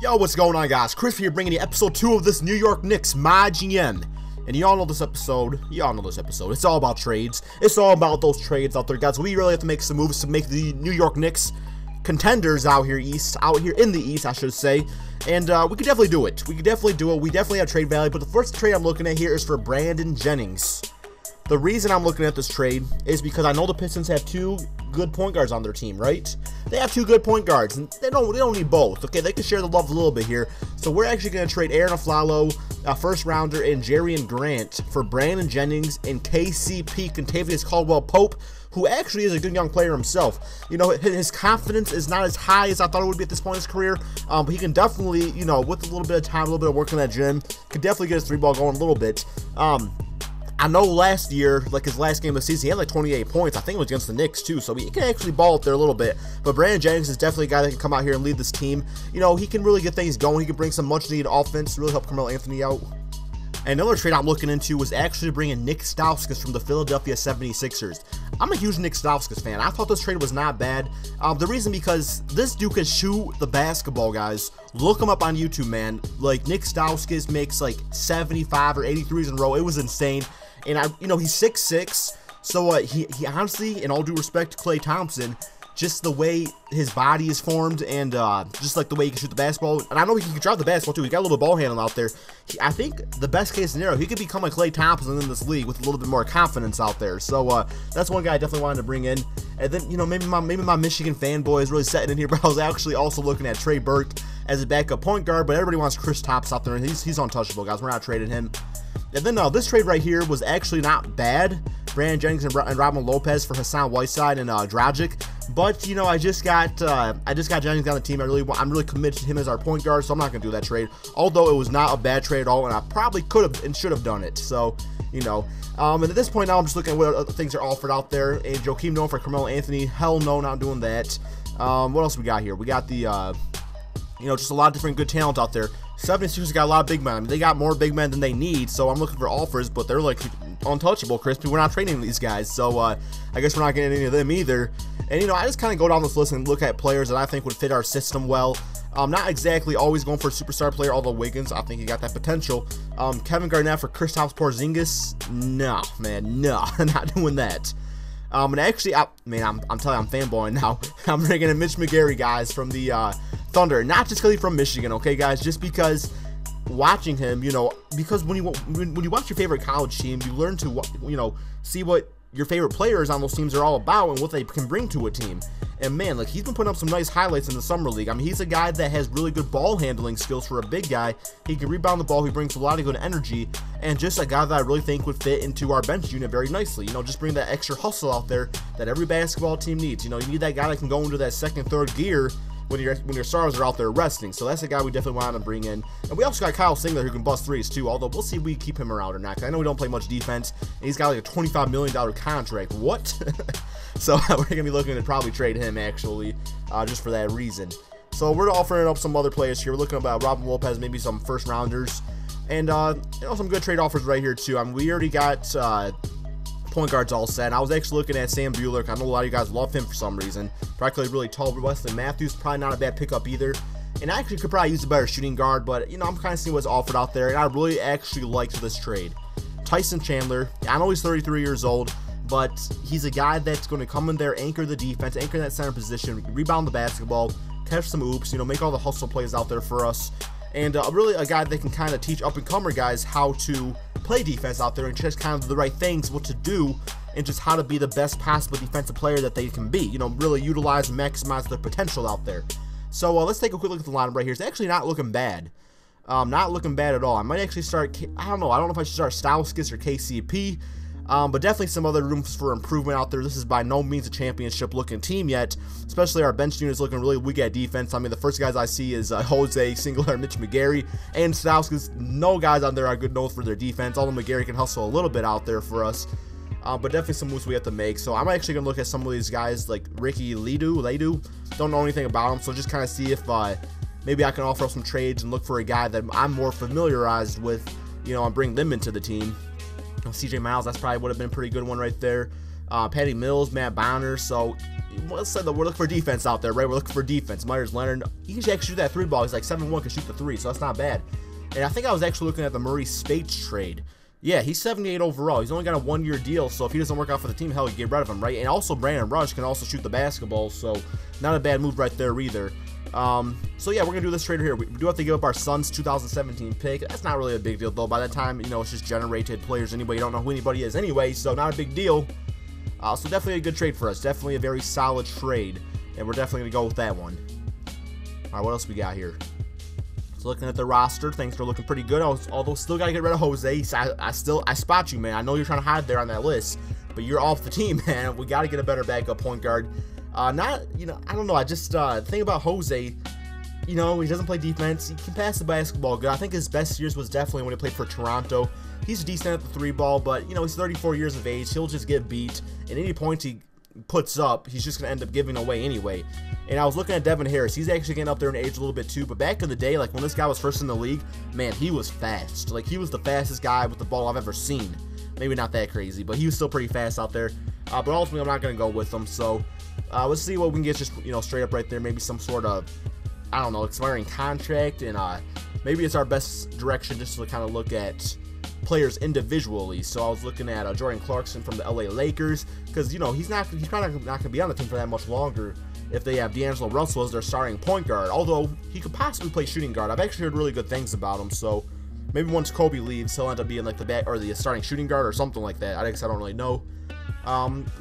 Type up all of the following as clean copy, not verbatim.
Yo, what's going on, guys? Chris here, bringing you episode 2 of this New York Knicks My GM. And y'all know this episode. It's all about trades. It's all about those trades out there, guys. We really have to make some moves to make the New York Knicks contenders out here in the East, I should say. And we could definitely do it. We definitely have trade value. But the first trade I'm looking at here is for Brandon Jennings. The reason I'm looking at this trade is because I know the Pistons have two good point guards on their team, right? They have two good point guards, and they don't need both. Okay, they can share the love a little bit here. So we're actually going to trade Aaron Aflalo, a first rounder, and Jerian Grant for Brandon Jennings and KCP, Contavious Caldwell-Pope, who actually is a good young player himself. You know, his confidence is not as high as I thought it would be at this point in his career, but he can definitely, you know, with a little bit of time, a little bit of work in that gym, can definitely get his three ball going a little bit. I know last year, like his last game of the season, he had like 28 points. I think it was against the Knicks too, so he can actually ball up there a little bit. But Brandon Jennings is definitely a guy that can come out here and lead this team. You know, he can really get things going. He can bring some much-needed offense to really help Carmelo Anthony out. And another trade I'm looking into was actually bringing Nick Stauskas from the Philadelphia 76ers. I'm a huge Nick Stauskas fan. I thought this trade was not bad. The reason because this dude can shoot the basketball, guys. Look him up on YouTube, man. Like, Nick Stauskas makes like 75 or 80 threes in a row. It was insane. And you know, he's 6'6", so he honestly, in all due respect to Klay Thompson, just the way his body is formed and just like the way he can shoot the basketball, and I know he can drive the basketball too. He got a little ball handling out there. I think the best case scenario, he could become a Klay Thompson in this league with a little bit more confidence out there. So that's one guy I definitely wanted to bring in. And then, you know, maybe my Michigan fanboy is really setting in here, but I was actually also looking at Trey Burke as a backup point guard, but everybody wants Chris Tops out there, and he's untouchable, guys. We're not trading him. And then this trade right here was actually not bad. Brandon Jennings and Robin Lopez for Hassan Whiteside and Dragic. But you know, I just got Jennings on the team. I'm really committed to him as our point guard, so I'm not gonna do that trade. Although it was not a bad trade at all, and I probably could have and should have done it. So you know, and at this point now, I'm just looking at what other things are offered out there. And Joakim Noah for Carmelo Anthony. Hell no, not doing that. What else we got here? We got the you know, just a lot of different good talent out there. 76ers got a lot of big men. I mean, they got more big men than they need, so I'm looking for offers, but they're like untouchable, Crispy. We're not trading these guys, so I guess we're not getting any of them either. And you know, I just kind of go down this list and look at players that I think would fit our system well. Not exactly always going for a superstar player, although Wiggins, I think he got that potential. Kevin Garnett for Kristaps Porzingis, no, man, no, not doing that. And actually, I'm telling you, I'm fanboying now. I'm bringing in Mitch McGary, guys, from the Thunder. Not just because he's from Michigan, okay, guys? Just because watching him, you know, because when you watch your favorite college team, you learn to, you know, see what your favorite players on those teams are all about and what they can bring to a team. And man, like, he's been putting up some nice highlights in the summer league. I mean, he's a guy that has really good ball handling skills for a big guy. He can rebound the ball. He brings a lot of good energy, and just a guy that I really think would fit into our bench unit very nicely. You know, just bring that extra hustle out there that every basketball team needs. You know, you need that guy that can go into that second, third gear when your stars are out there resting. So that's a guy we definitely want to bring in. And we also got Kyle Singler, who can bust threes too, although we'll see if we keep him around or not. I know we don't play much defense, and he's got like a $25 million contract. What? So we're going to be looking to probably trade him, actually, just for that reason. So we're offering up some other players here. We're looking about Robin Lopez, maybe some first rounders, and you know, some good trade offers right here too. I mean, we already got point guards all set. I was actually looking at Sam Bueller. I know a lot of you guys love him for some reason. Practically really tall. Wesley Matthews, probably not a bad pickup either. And I actually could probably use a better shooting guard, but you know, I'm kind of seeing what's offered out there, and I really actually liked this trade. Tyson Chandler. I know he's 33 years old, but he's a guy that's going to come in there, anchor the defense, anchor that center position, rebound the basketball, catch some oops, you know, make all the hustle plays out there for us. And really a guy that can kind of teach up-and-comer guys how to play defense out there and just kind of the right things, what to do, and just how to be the best possible defensive player that they can be. You know, really utilize and maximize their potential out there. So let's take a quick look at the lineup right here. It's actually not looking bad. Not looking bad at all. I might actually start, I don't know if I should start Stauskas or KCP. But definitely some other rooms for improvement out there. This is by no means a championship looking team yet, especially our bench unit is looking really weak at defense. I mean, the first guys I see is Jose Singler, Mitch McGary, and Stauskas. No guys on there are good enough for their defense, although McGary can hustle a little bit out there for us. But definitely some moves we have to make. So I'm actually going to look at some of these guys like Ricky Ledoux. Don't know anything about him, so just kind of see if maybe I can offer up some trades and look for a guy that I'm more familiarized with, you know, and bring them into the team. CJ Miles, that's probably would have been a pretty good one right there. Patty Mills, Matt Bonner. So let's say that we're looking for defense out there, right? We're looking for defense. Myers Leonard, he can actually shoot that 3-ball. He's like 7'1", can shoot the 3, so that's not bad. And I think I was actually looking at the Murray Spates trade. Yeah, he's 78 overall. He's only got a 1-year deal, so if he doesn't work out for the team, hell, you get rid of him, right? And also Brandon Rush can also shoot the basketball, so not a bad move right there either. So yeah, we're gonna do this trade here. We do have to give up our Suns 2017 pick. That's not really a big deal though. By that time, you know, it's just generated players anyway. You don't know who anybody is anyway, so not a big deal. So definitely a good trade for us. Definitely a very solid trade, and we're definitely gonna go with that one. All right, what else we got here? So looking at the roster, things are looking pretty good. Although still gotta get rid of Jose. I spot you, man. I know you're trying to hide there on that list, but you're off the team, man. We gotta get a better backup point guard. I don't know. I just think about Jose. You know, he doesn't play defense. He can pass the basketball good. I think his best years was definitely when he played for Toronto. He's decent at the 3-ball, but you know, he's 34 years of age. He'll just get beat, and any points he puts up, he's just gonna end up giving away anyway. And I was looking at Devin Harris. He's actually getting up there in age a little bit too, but back in the day, like when this guy was first in the league, man, he was fast. Like he was the fastest guy with the ball I've ever seen. Maybe not that crazy, but he was still pretty fast out there. But ultimately, I'm not gonna go with him. So let's see what we can get just, you know, straight up right there. Maybe some sort of, I don't know, expiring contract, and maybe it's our best direction just to kind of look at players individually. So I was looking at Jordan Clarkson from the LA Lakers, because you know he's probably not going to be on the team for that much longer if they have D'Angelo Russell as their starting point guard, although he could possibly play shooting guard. I've actually heard really good things about him, so maybe once Kobe leaves, he'll end up being like the starting shooting guard or something like that. I guess I don't really know.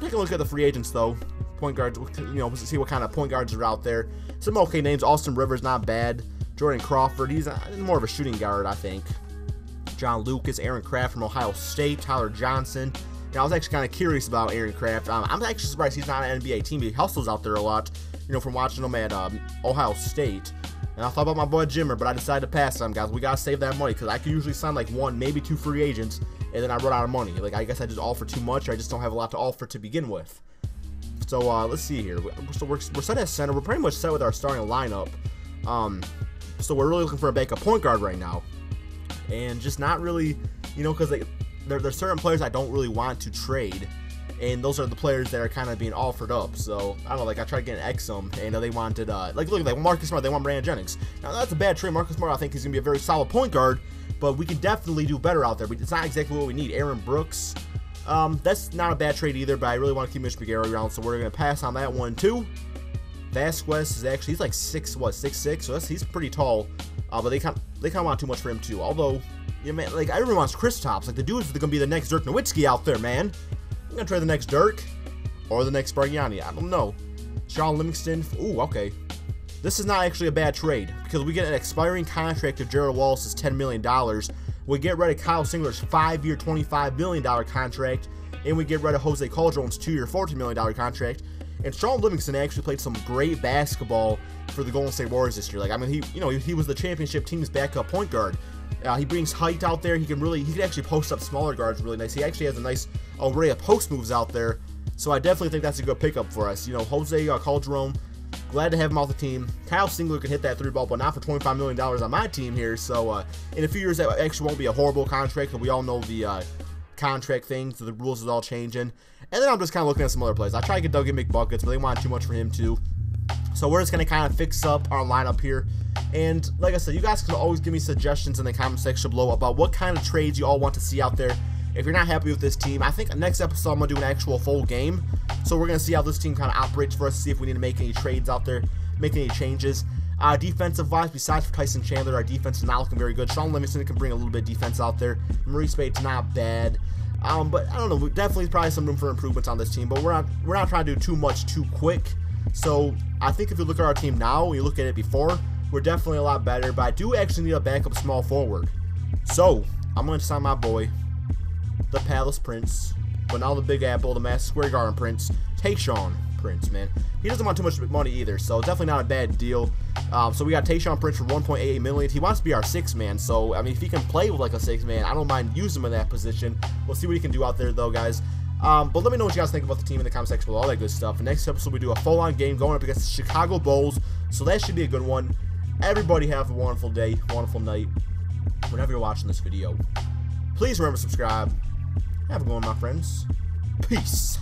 Take a look at the free agents though. Point guards, you know, see what kind of point guards are out there. Some okay names. Austin Rivers, not bad. Jordan Crawford, he's more of a shooting guard, I think. John Lucas, Aaron Craft from Ohio State, Tyler Johnson. You know, I was actually kind of curious about Aaron Craft. I'm actually surprised he's not on an NBA team. He hustles out there a lot, you know, from watching him at Ohio State. And I thought about my boy Jimmer, but I decided to pass on him, guys. We got to save that money, because I can usually sign like 1, maybe 2 free agents, and then I run out of money. Like, I guess I just offer too much, or I just don't have a lot to offer to begin with. So, let's see here. We're set at center. We're pretty much set with our starting lineup. So we're really looking for a backup point guard right now. And just not really, you know, because there's certain players I don't really want to trade, and those are the players that are kind of being offered up. So I don't know, like I tried getting Exum, and they wanted like look like Marcus Smart, they want Brandon Jennings. Now that's a bad trade. Marcus Smart, I think he's gonna be a very solid point guard, but we can definitely do better out there. But it's not exactly what we need. Aaron Brooks, that's not a bad trade either, but I really want to keep Mitch McGarry around, so we're gonna pass on that one too. Vasquez is actually, he's like 6'6", so he's pretty tall. But they kind of want too much for him too. Although, yeah, man, like everyone wants Kristaps. Like the dude's gonna be the next Dirk Nowitzki out there, man. I'm gonna try the next Dirk or the next Bargnani. I don't know. Sean Livingston. Ooh, okay. This is not actually a bad trade, because we get an expiring contract of Gerald Wallace's $10 million. We get rid of Kyle Singler's 5-year, $25 million contract, and we get rid of Jose Calderon's 2-year, $14 million contract. And Sean Livingston actually played some great basketball for the Golden State Warriors this year. Like, I mean, he was the championship team's backup point guard. He brings height out there. He can actually post up smaller guards really nice. He actually has a nice array of post moves out there. So I definitely think that's a good pickup for us. You know, Jose Calderon, glad to have him off the team. Kyle Singler can hit that 3-ball, but not for $25 million on my team here. So in a few years, that actually won't be a horrible contract. But we all know the contract things, the rules is all changing. And then I'm just kind of looking at some other plays. I try to get Dougie McBuckets, but they want too much for him too. So we're just going to kind of fix up our lineup here. And like I said, you guys can always give me suggestions in the comment section below about what kind of trades you all want to see out there. If you're not happy with this team, I think next episode I'm going to do an actual full game. So we're going to see how this team kind of operates for us, see if we need to make any trades out there, make any changes. Defensive-wise, besides for Tyson Chandler, our defense is not looking very good. Sean Livingston can bring a little bit of defense out there. Murray Spade's not bad. But I don't know, definitely probably some room for improvements on this team, but we're not trying to do too much too quick. So I think if you look at our team now and you look at it before, we're definitely a lot better, but I do actually need a backup small forward. So I'm going to sign my boy, the Palace Prince, but now the Big Apple, the Madison Square Garden Prince, Tayshaun Prince, man. He doesn't want too much money either, so definitely not a bad deal. So we got Tayshaun Prince for $1.88 million. He wants to be our 6th man, so I mean, if he can play with like a 6th man, I don't mind using him in that position. We'll see what he can do out there, though, guys. But let me know what you guys think about the team in the comment section below, all that good stuff. And next episode, we do a full-on game going up against the Chicago Bulls, so that should be a good one. Everybody have a wonderful day, wonderful night, whenever you're watching this video. Please remember to subscribe. Have a good one, my friends. Peace.